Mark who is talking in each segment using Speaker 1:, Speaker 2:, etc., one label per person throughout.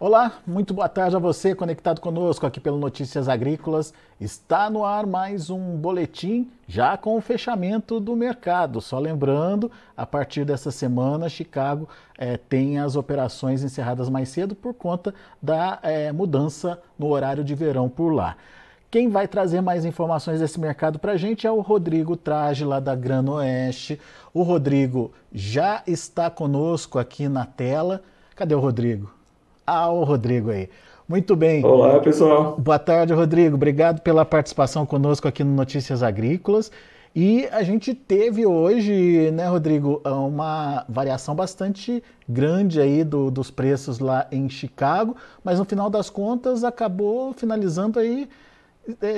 Speaker 1: Olá, muito boa tarde a você conectado conosco aqui pelo Notícias Agrícolas. Está no ar mais um boletim já com o fechamento do mercado. Só lembrando, a partir dessa semana, Chicago tem as operações encerradas mais cedo por conta da mudança no horário de verão por lá. Quem vai trazer mais informações desse mercado para a gente é o Rodrigo Trage, lá da Grano Oeste. O Rodrigo já está conosco aqui na tela. Cadê o Rodrigo? Ah, o Rodrigo aí. Muito bem.
Speaker 2: Olá, pessoal.
Speaker 1: Boa tarde, Rodrigo. Obrigado pela participação conosco aqui no Notícias Agrícolas. E a gente teve hoje, né, Rodrigo, uma variação bastante grande aí dos preços lá em Chicago, mas no final das contas acabou finalizando aí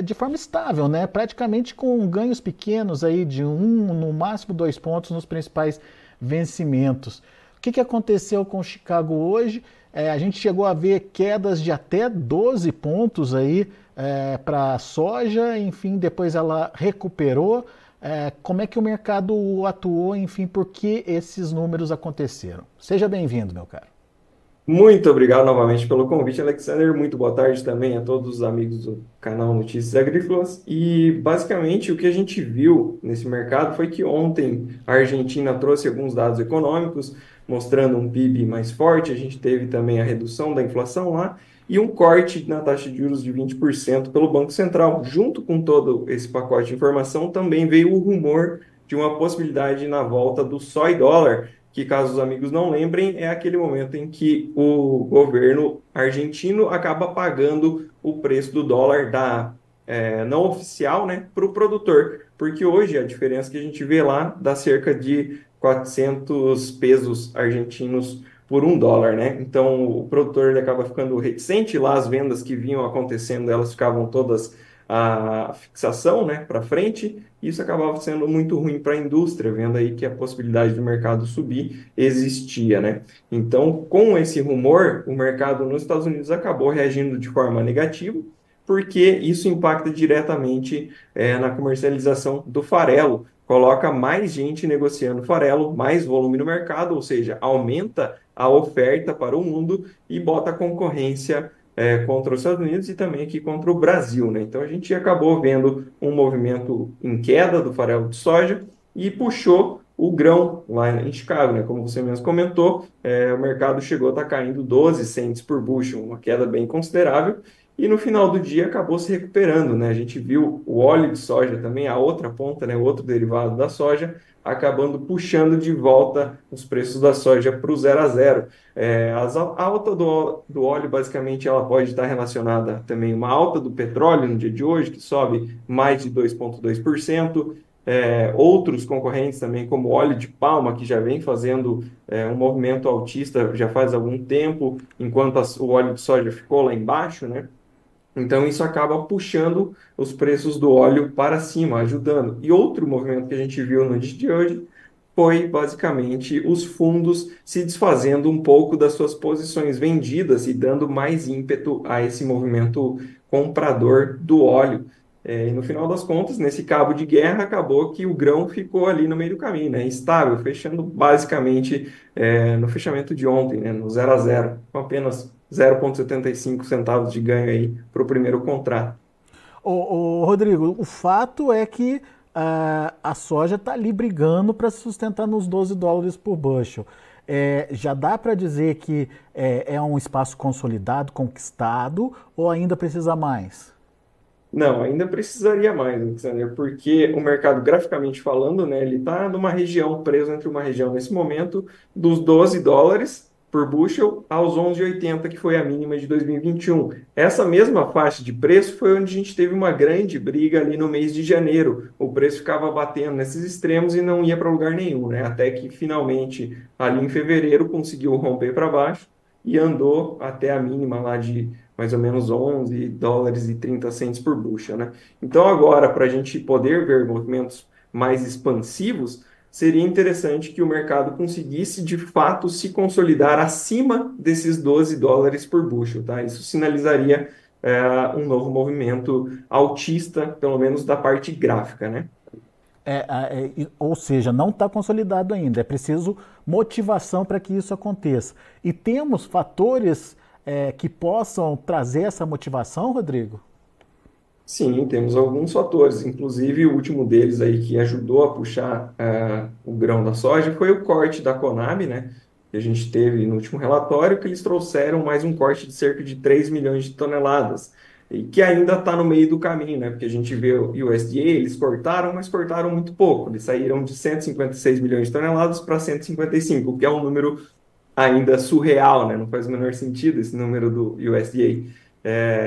Speaker 1: de forma estável, né? Praticamente com ganhos pequenos aí de no máximo 2 pontos nos principais vencimentos. O que aconteceu com Chicago hoje? A gente chegou a ver quedas de até 12 pontos aí para a soja, enfim, depois ela recuperou. Como é que o mercado atuou, enfim, por que esses números aconteceram? Seja bem-vindo, meu caro.
Speaker 2: Muito obrigado novamente pelo convite, Alexander. Muito boa tarde também a todos os amigos do canal Notícias Agrícolas. E basicamente o que a gente viu nesse mercado foi que ontem a Argentina trouxe alguns dados econômicos, mostrando um PIB mais forte. A gente teve também a redução da inflação lá e um corte na taxa de juros de 20% pelo Banco Central. Junto com todo esse pacote de informação, também veio o rumor de uma possibilidade na volta do soy dólar, que, caso os amigos não lembrem, é aquele momento em que o governo argentino acaba pagando o preço do dólar não oficial, né, para o produtor. Porque hoje a diferença que a gente vê lá dá cerca de 400 pesos argentinos por $1, né? Então o produtor ele acaba ficando reticente lá, as vendas que vinham acontecendo, elas ficavam todas a fixação, né, para frente. Isso acabava sendo muito ruim para a indústria, vendo aí que a possibilidade do mercado subir existia, né? Então, com esse rumor, o mercado nos Estados Unidos acabou reagindo de forma negativa, porque isso impacta diretamente na comercialização do farelo. Coloca mais gente negociando farelo, mais volume no mercado, ou seja, aumenta a oferta para o mundo e bota a concorrência contra os Estados Unidos e também aqui contra o Brasil, né? Então a gente acabou vendo um movimento em queda do farelo de soja e puxou o grão lá em Chicago, né? Como você mesmo comentou, o mercado chegou a estar caindo 12 cents por bushel, uma queda bem considerável. E no final do dia acabou se recuperando, né? A gente viu o óleo de soja também, a outra ponta, né? O outro derivado da soja, acabando puxando de volta os preços da soja para o zero a zero. A alta do óleo, basicamente, ela pode estar relacionada também a uma alta do petróleo no dia de hoje, que sobe mais de 2,2%. Outros concorrentes também, como o óleo de palma, que já vem fazendo um movimento altista já faz algum tempo, enquanto o óleo de soja ficou lá embaixo, né? Então, isso acaba puxando os preços do óleo para cima, ajudando. E outro movimento que a gente viu no dia de hoje foi, basicamente, os fundos se desfazendo um pouco das suas posições vendidas e dando mais ímpeto a esse movimento comprador do óleo. E no final das contas, nesse cabo de guerra, acabou que o grão ficou ali no meio do caminho, né? Estável, fechando basicamente no fechamento de ontem, né? No zero a zero, com apenas 0,75 centavos de ganho aí para o primeiro contrato.
Speaker 1: Rodrigo, o fato é que a soja está ali brigando para se sustentar nos 12 dólares por bushel. Já dá para dizer que é um espaço consolidado, conquistado, ou ainda precisa mais?
Speaker 2: Não, ainda precisaria mais, Alexander, porque o mercado, graficamente falando, né, ele está numa região, preso entre uma região nesse momento dos 12 dólares por bushel aos 11,80, que foi a mínima de 2021. Essa mesma faixa de preço foi onde a gente teve uma grande briga ali no mês de janeiro. O preço ficava batendo nesses extremos e não ia para lugar nenhum, né? Até que finalmente, ali em fevereiro, conseguiu romper para baixo e andou até a mínima lá de mais ou menos 11 dólares e 30 cents por bushel, né? Então agora, para a gente poder ver movimentos mais expansivos, seria interessante que o mercado conseguisse de fato se consolidar acima desses 12 dólares por bushel, tá? Isso sinalizaria um novo movimento altista, pelo menos da parte gráfica, né?
Speaker 1: Ou seja, não está consolidado ainda. É preciso motivação para que isso aconteça. E temos fatores que possam trazer essa motivação, Rodrigo?
Speaker 2: Sim, temos alguns fatores, inclusive o último deles aí que ajudou a puxar o grão da soja foi o corte da Conab, né? Que a gente teve no último relatório, que eles trouxeram mais um corte de cerca de 3 milhões de toneladas, e que ainda está no meio do caminho, né? Porque a gente vê o USDA, eles cortaram, mas cortaram muito pouco. Eles saíram de 156 milhões de toneladas para 155, o que é um número ainda surreal, né? Não faz o menor sentido esse número do USDA.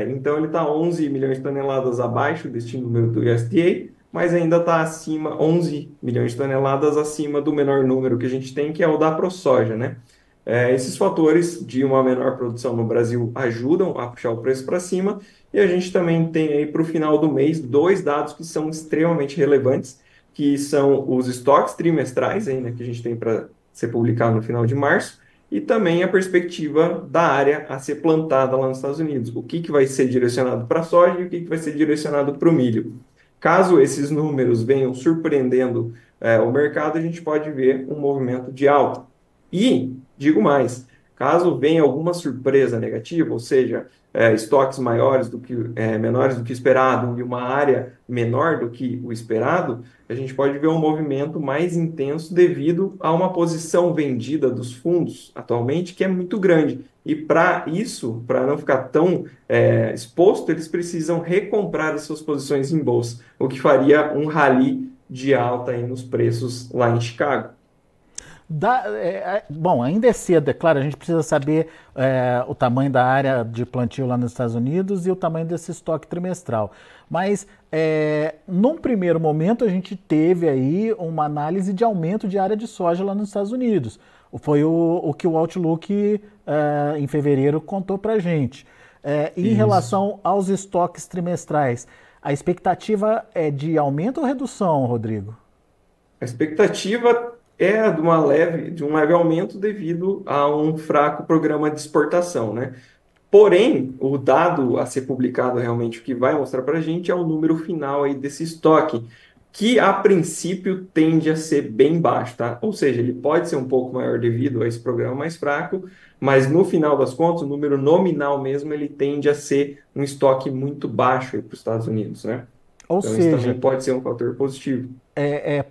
Speaker 2: Então ele está 11 milhões de toneladas abaixo deste número do USDA, mas ainda está acima, 11 milhões de toneladas acima do menor número que a gente tem, que é o da ProSoja, né? Esses fatores de uma menor produção no Brasil ajudam a puxar o preço para cima, e a gente também tem aí para o final do mês dois dados que são extremamente relevantes, que são os estoques trimestrais aí, né, que a gente tem para ser publicado no final de março, e também a perspectiva da área a ser plantada lá nos Estados Unidos. O que vai ser direcionado para a soja e o que vai ser direcionado para o milho. Caso esses números venham surpreendendo o mercado, a gente pode ver um movimento de alta. E, digo mais, caso venha alguma surpresa negativa, ou seja, estoques menores do que esperado e uma área menor do que o esperado, a gente pode ver um movimento mais intenso devido a uma posição vendida dos fundos atualmente que é muito grande. E para isso, para não ficar tão exposto, eles precisam recomprar as suas posições em bolsa, o que faria um rally de alta aí nos preços lá em Chicago.
Speaker 1: Bom, ainda é cedo, é claro, a gente precisa saber o tamanho da área de plantio lá nos Estados Unidos e o tamanho desse estoque trimestral. Mas, num primeiro momento, a gente teve aí uma análise de aumento de área de soja lá nos Estados Unidos. Foi o que o Outlook, em fevereiro, contou para a gente. Em
Speaker 2: Isso.
Speaker 1: relação aos estoques trimestrais, a expectativa é de aumento ou redução, Rodrigo?
Speaker 2: A expectativa é de um leve aumento devido a um fraco programa de exportação, né? Porém, o dado a ser publicado realmente, o que vai mostrar para a gente é o número final aí desse estoque, que a princípio tende a ser bem baixo, tá? Ou seja, ele pode ser um pouco maior devido a esse programa mais fraco, mas no final das contas, o número nominal mesmo, ele tende a ser um estoque muito baixo para os Estados Unidos, né?
Speaker 1: Ou
Speaker 2: Então, isso
Speaker 1: seja,
Speaker 2: também pode ser um fator positivo.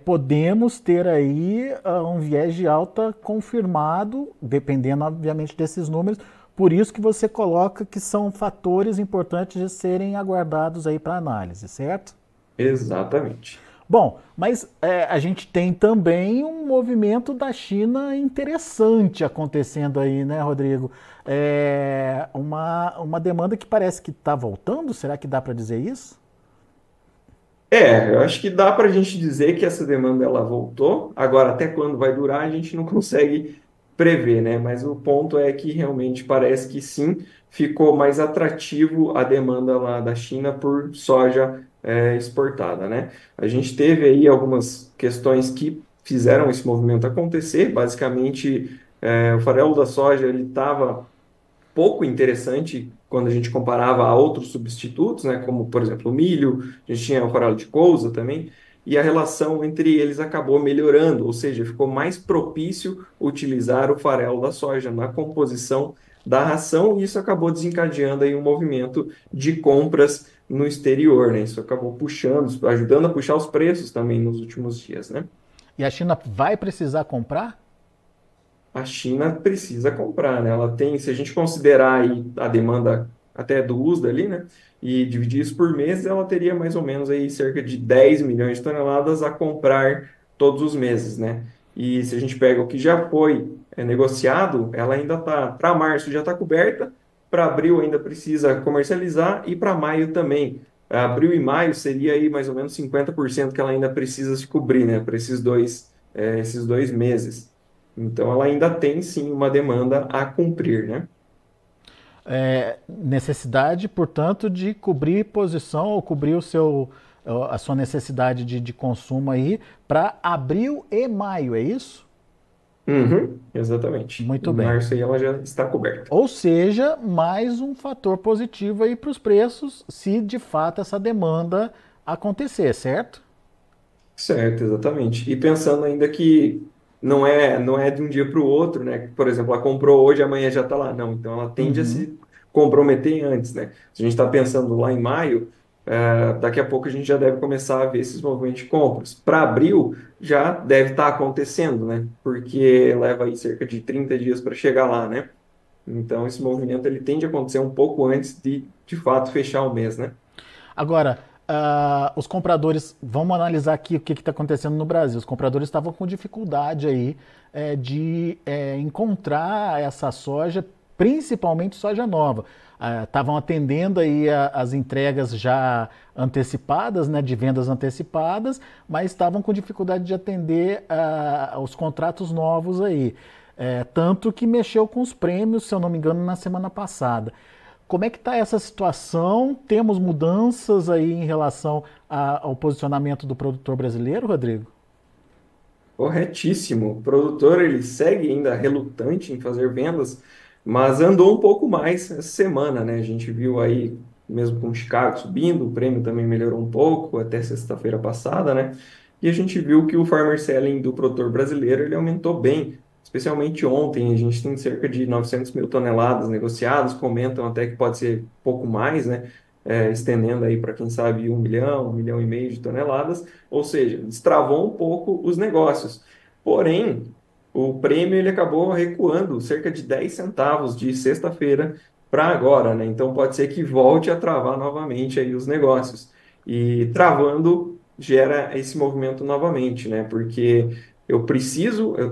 Speaker 1: podemos ter aí um viés de alta confirmado, dependendo, obviamente, desses números. Por isso que você coloca que são fatores importantes de serem aguardados aí para análise, certo?
Speaker 2: Exatamente.
Speaker 1: Bom, mas a gente tem também um movimento da China interessante acontecendo aí, né, Rodrigo? Uma demanda que parece que está voltando, será que dá para dizer isso?
Speaker 2: Eu acho que dá para a gente dizer que essa demanda ela voltou. Agora, até quando vai durar, a gente não consegue prever, né? Mas o ponto é que realmente parece que sim, ficou mais atrativo a demanda lá da China por soja exportada, né? A gente teve aí algumas questões que fizeram esse movimento acontecer. Basicamente, o farelo da soja ele estava pouco interessante quando a gente comparava a outros substitutos, né, como, por exemplo, o milho, a gente tinha o farelo de couza também, e a relação entre eles acabou melhorando, ou seja, ficou mais propício utilizar o farelo da soja na composição da ração, e isso acabou desencadeando aí um movimento de compras no exterior, né? Isso acabou puxando, ajudando a puxar os preços também nos últimos dias, né?
Speaker 1: E a China vai precisar comprar?
Speaker 2: A China precisa comprar, né? Ela tem, se a gente considerar aí a demanda até do USDA ali, né? E dividir isso por meses, ela teria mais ou menos aí cerca de 10 milhões de toneladas a comprar todos os meses, né? E se a gente pega o que já foi negociado, ela ainda está, para março já está coberta, para abril ainda precisa comercializar e para maio também. Abril e maio seria aí mais ou menos 50% que ela ainda precisa se cobrir, né? Para esses dois meses. Então, ela ainda tem sim uma demanda a cumprir, né?
Speaker 1: Necessidade, portanto, de cobrir posição ou cobrir a sua necessidade de consumo aí para abril e maio, é isso?
Speaker 2: Uhum, exatamente.
Speaker 1: Muito
Speaker 2: Em
Speaker 1: bem.
Speaker 2: março aí ela já está coberta.
Speaker 1: Ou seja, mais um fator positivo aí para os preços, se de fato essa demanda acontecer, certo?
Speaker 2: Certo, exatamente. E pensando ainda que não é de um dia para o outro, né? Por exemplo, ela comprou hoje, amanhã já está lá. Não, então ela tende a
Speaker 1: Uhum.
Speaker 2: se comprometer antes, né? Se a gente está pensando lá em maio, daqui a pouco a gente já deve começar a ver esses movimentos de compras. Para abril, já deve estar acontecendo, né? Porque leva aí cerca de 30 dias para chegar lá, né? Então, esse movimento ele tende a acontecer um pouco antes de fato, fechar o mês, né?
Speaker 1: Agora, os compradores, vamos analisar aqui o que está acontecendo no Brasil. Os compradores estavam com dificuldade aí de encontrar essa soja, principalmente soja nova. Estavam atendendo aí as entregas já antecipadas, né, de vendas antecipadas, mas estavam com dificuldade de atender os contratos novos aí. Tanto que mexeu com os prêmios, se eu não me engano, na semana passada. Como é que está essa situação? Temos mudanças aí em relação ao posicionamento do produtor brasileiro, Rodrigo?
Speaker 2: Corretíssimo. O produtor ele segue ainda relutante em fazer vendas, mas andou um pouco mais essa semana, né? A gente viu aí, mesmo com Chicago subindo, o prêmio também melhorou um pouco até sexta-feira passada, né? E a gente viu que o farmer selling do produtor brasileiro ele aumentou bem, especialmente ontem. A gente tem cerca de 900 mil toneladas negociadas, comentam até que pode ser um pouco mais, né? Estendendo aí para quem sabe 1,5 milhão de toneladas, ou seja, destravou um pouco os negócios. Porém, o prêmio ele acabou recuando cerca de 10 centavos de sexta-feira para agora, né? Então pode ser que volte a travar novamente aí os negócios. E travando gera esse movimento novamente, né? Porque eu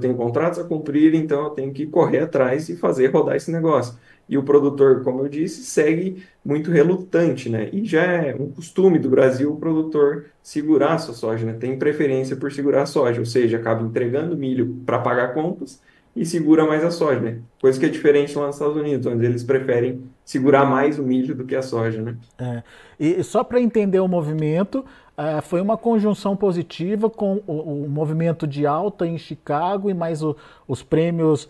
Speaker 2: tenho contratos a cumprir, então eu tenho que correr atrás e fazer rodar esse negócio. E o produtor, como eu disse, segue muito relutante, né? E já é um costume do Brasil o produtor segurar a sua soja, né? Tem preferência por segurar a soja, ou seja, acaba entregando milho para pagar contas e segura mais a soja, né? Coisa que é diferente lá nos Estados Unidos, onde eles preferem segurar mais o milho do que a soja, né?
Speaker 1: É, e só para entender o movimento, foi uma conjunção positiva com o movimento de alta em Chicago e mais os prêmios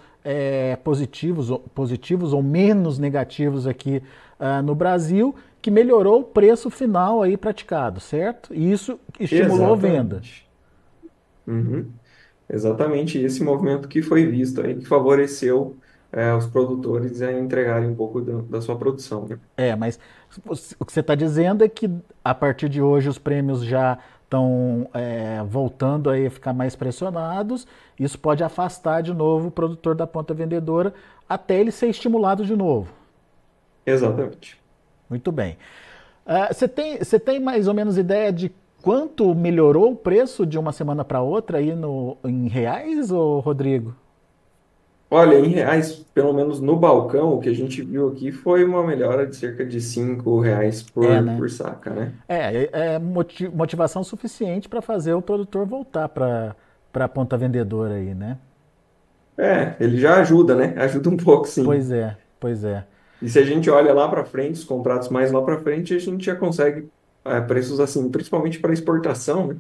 Speaker 1: positivos ou menos negativos aqui no Brasil, que melhorou o preço final aí praticado, certo? E isso estimulou a venda.
Speaker 2: Exatamente. Uhum. Exatamente esse movimento que foi visto aí, que favoreceu os produtores a entregarem um pouco da sua produção, né?
Speaker 1: Mas o que você está dizendo é que a partir de hoje os prêmios já estão voltando aí a ficar mais pressionados. Isso pode afastar de novo o produtor da ponta vendedora até ele ser estimulado de novo.
Speaker 2: Exatamente.
Speaker 1: Muito bem. Você tem mais ou menos ideia de quanto melhorou o preço de uma semana para outra aí em reais, ô Rodrigo?
Speaker 2: Olha, em reais, pelo menos no balcão, o que a gente viu aqui foi uma melhora de cerca de R$ 5
Speaker 1: Né?
Speaker 2: por saca, né?
Speaker 1: Motivação suficiente para fazer o produtor voltar para a ponta vendedora aí, né?
Speaker 2: Ele já ajuda, né? Ajuda um pouco, sim.
Speaker 1: Pois é, pois é.
Speaker 2: E se a gente olha lá para frente, os contratos mais lá para frente, a gente já consegue preços assim, principalmente para exportação, né?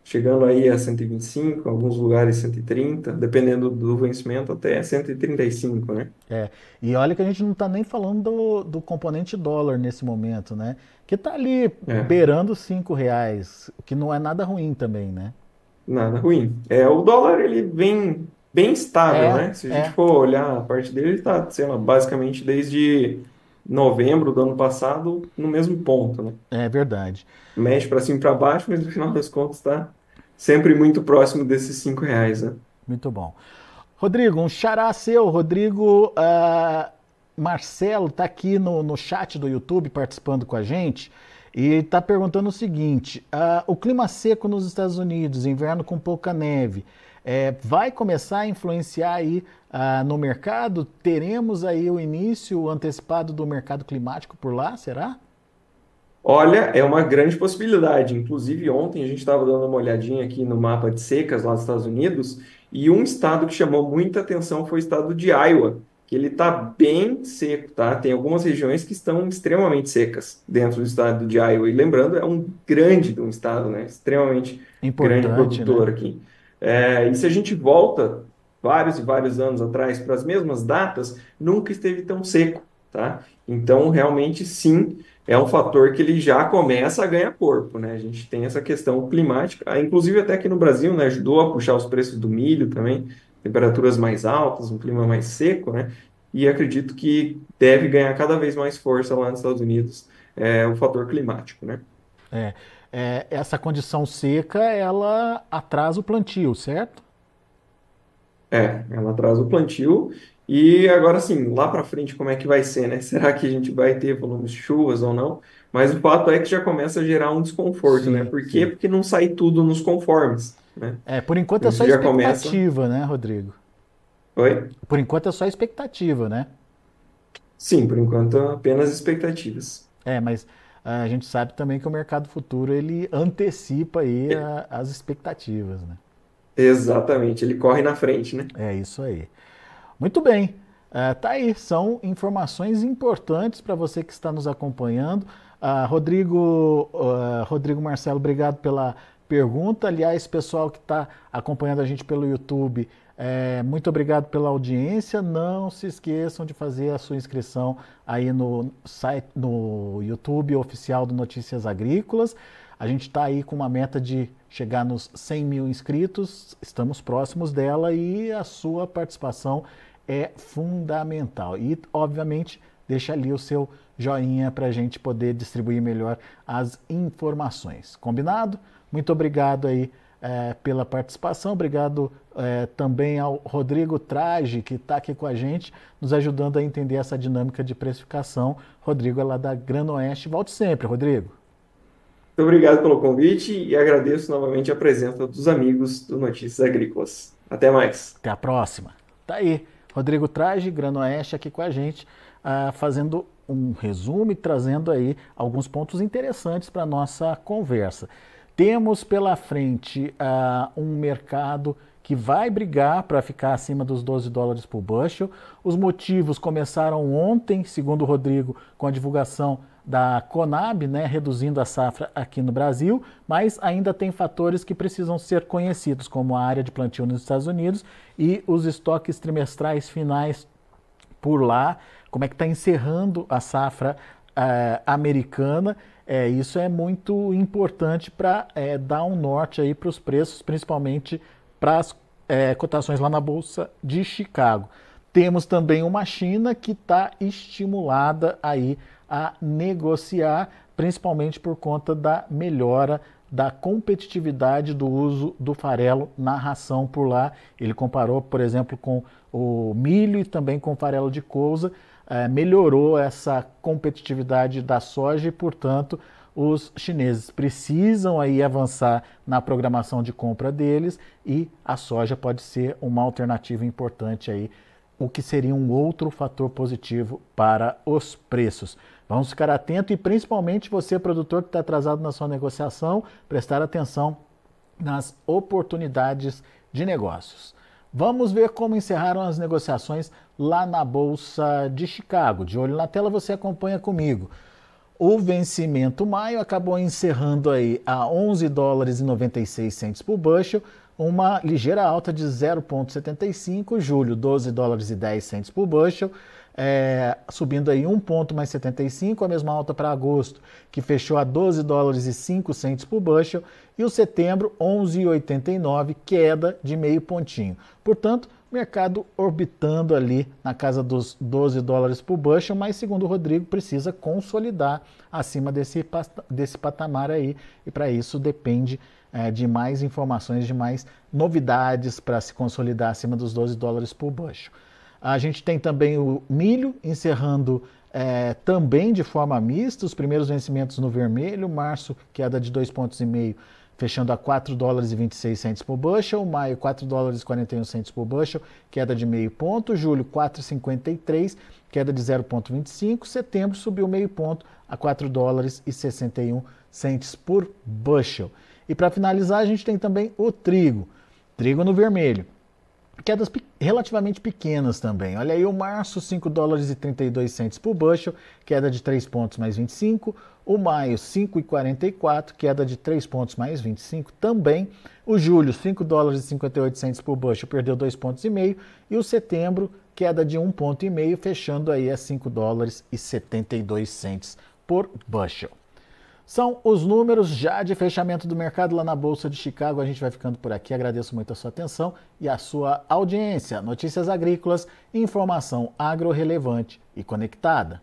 Speaker 2: Chegando aí a 125, alguns lugares 130, dependendo do vencimento, até 135, né?
Speaker 1: É. E olha que a gente não está nem falando do componente dólar nesse momento, né? Que está ali
Speaker 2: É,
Speaker 1: beirando R$ 5, o que não é nada ruim também, né?
Speaker 2: nada ruim. O dólar, ele vem bem estável,
Speaker 1: É,
Speaker 2: né? Se a gente
Speaker 1: é,
Speaker 2: for olhar a parte dele, ele está, sei lá, basicamente desde novembro do ano passado no mesmo ponto, né?
Speaker 1: é verdade.
Speaker 2: Mexe para cima e para baixo, mas no final das contas está sempre muito próximo desses R$ 5, né?
Speaker 1: Muito bom. Rodrigo, um xará seu, Rodrigo Marcelo, está aqui no chat do YouTube participando com a gente e está perguntando o seguinte: o clima seco nos Estados Unidos, inverno com pouca neve, vai começar a influenciar aí no mercado? Teremos aí o início antecipado do mercado climático por lá, será?
Speaker 2: Olha, é uma grande possibilidade. Inclusive, ontem a gente estava dando uma olhadinha aqui no mapa de secas lá dos Estados Unidos, e um estado que chamou muita atenção foi o estado de Iowa, que ele está bem seco, tá? Tem algumas regiões que estão extremamente secas dentro do estado de Iowa. E lembrando, é um grande de um estado, né? Extremamente grande
Speaker 1: Importante, né?
Speaker 2: produtor aqui. E se a gente volta vários e vários anos atrás para as mesmas datas, nunca esteve tão seco, tá? Então, realmente, sim, é um fator que ele já começa a ganhar corpo, né? A gente tem essa questão climática, inclusive até aqui no Brasil, né? Ajudou a puxar os preços do milho também, temperaturas mais altas, um clima mais seco, né? e acredito que deve ganhar cada vez mais força lá nos Estados Unidos, o fator climático, né?
Speaker 1: É, essa condição seca, ela atrasa o plantio, certo?
Speaker 2: Ela traz o plantio e agora sim, lá para frente como é que vai ser, né? Será que a gente vai ter volumes de chuvas ou não? Mas o fato é que já começa a gerar um desconforto, né?
Speaker 1: Sim,
Speaker 2: Por quê?
Speaker 1: sim.
Speaker 2: Porque não sai tudo nos conformes, né?
Speaker 1: Por enquanto
Speaker 2: Então
Speaker 1: é só
Speaker 2: isso já começa.
Speaker 1: expectativa, né, Rodrigo?
Speaker 2: Oi?
Speaker 1: Por enquanto é só expectativa, né?
Speaker 2: Sim, por enquanto apenas expectativas.
Speaker 1: Mas a gente sabe também que o mercado futuro ele antecipa aí as expectativas, né?
Speaker 2: Exatamente, ele corre na frente, né?
Speaker 1: É isso aí. Muito bem. Tá aí, são informações importantes para você que está nos acompanhando. Rodrigo Marcelo, obrigado pela pergunta. Aliás, pessoal que está acompanhando a gente pelo YouTube, muito obrigado pela audiência. Não se esqueçam de fazer a sua inscrição aí no site, no YouTube oficial do Notícias Agrícolas. A gente está aí com uma meta de chegar nos 100 mil inscritos, estamos próximos dela e a sua participação é fundamental. E, obviamente, deixa ali o seu joinha para a gente poder distribuir melhor as informações. Combinado? Muito obrigado aí pela participação. Obrigado também ao Rodrigo Trage, que está aqui com a gente, nos ajudando a entender essa dinâmica de precificação. Rodrigo é lá da Granoeste. Volte sempre, Rodrigo.
Speaker 2: Muito obrigado pelo convite e agradeço novamente a presença dos amigos do Notícias Agrícolas. Até mais.
Speaker 1: Até a próxima. Tá aí, Rodrigo Trage, Granoeste, aqui com a gente, fazendo um resumo e trazendo aí alguns pontos interessantes para a nossa conversa. Temos pela frente um mercado que vai brigar para ficar acima dos 12 dólares por bushel. Os motivos começaram ontem, segundo o Rodrigo, com a divulgação da Conab, né, reduzindo a safra aqui no Brasil, mas ainda tem fatores que precisam ser conhecidos, como a área de plantio nos Estados Unidos e os estoques trimestrais finais por lá, como é que está encerrando a safra americana. Isso é muito importante para dar um norte aí para os preços, principalmente para as cotações lá na Bolsa de Chicago. Temos também uma China que está estimulada aí a negociar, principalmente por conta da melhora da competitividade do uso do farelo na ração por lá. Ele comparou, por exemplo, com o milho e também com o farelo de couza, melhorou essa competitividade da soja e, portanto, os chineses precisam aí avançar na programação de compra deles e a soja pode ser uma alternativa importante aí, o que seria um outro fator positivo para os preços. Vamos ficar atento e principalmente você, produtor que está atrasado na sua negociação, prestar atenção nas oportunidades de negócios. Vamos ver como encerraram as negociações lá na Bolsa de Chicago. De olho na tela, você acompanha comigo. O vencimento maio acabou encerrando aí a 11 dólares e 96 centes por bushel, uma ligeira alta de 0,75, julho 12 dólares e 10 centes por bushel, subindo aí 1 ponto mais 75, a mesma alta para agosto, que fechou a 12 dólares e 5 centes por bushel, e o setembro 11,89, queda de meio pontinho. Portanto, mercado orbitando ali na casa dos 12 dólares por bushel, mas segundo o Rodrigo precisa consolidar acima desse patamar aí, e para isso depende de mais informações, de mais novidades para se consolidar acima dos 12 dólares por bushel. A gente tem também o milho encerrando também de forma mista, os primeiros vencimentos no vermelho, março queda de 2,5 pontos, fechando a 4 dólares e 26 centes por bushel, maio 4 dólares e 41 centes por bushel, queda de meio ponto, julho 4,53, queda de 0,25, setembro subiu meio ponto a 4 dólares e 61 centes por bushel. E para finalizar, a gente tem também o trigo no vermelho. Quedas relativamente pequenas também. Olha aí o março, 5 dólares e 32 centes por bushel, queda de 3 pontos mais 25. O maio, 5,44, queda de 3 pontos mais 25 também. O julho, 5 dólares e 58 centes por bushel, perdeu 2,5 pontos. E o setembro, queda de 1,5 ponto, fechando aí a 5 dólares e 72 centes por bushel. São os números já de fechamento do mercado lá na Bolsa de Chicago. A gente vai ficando por aqui. Agradeço muito a sua atenção e a sua audiência. Notícias Agrícolas, informação agro relevante e conectada.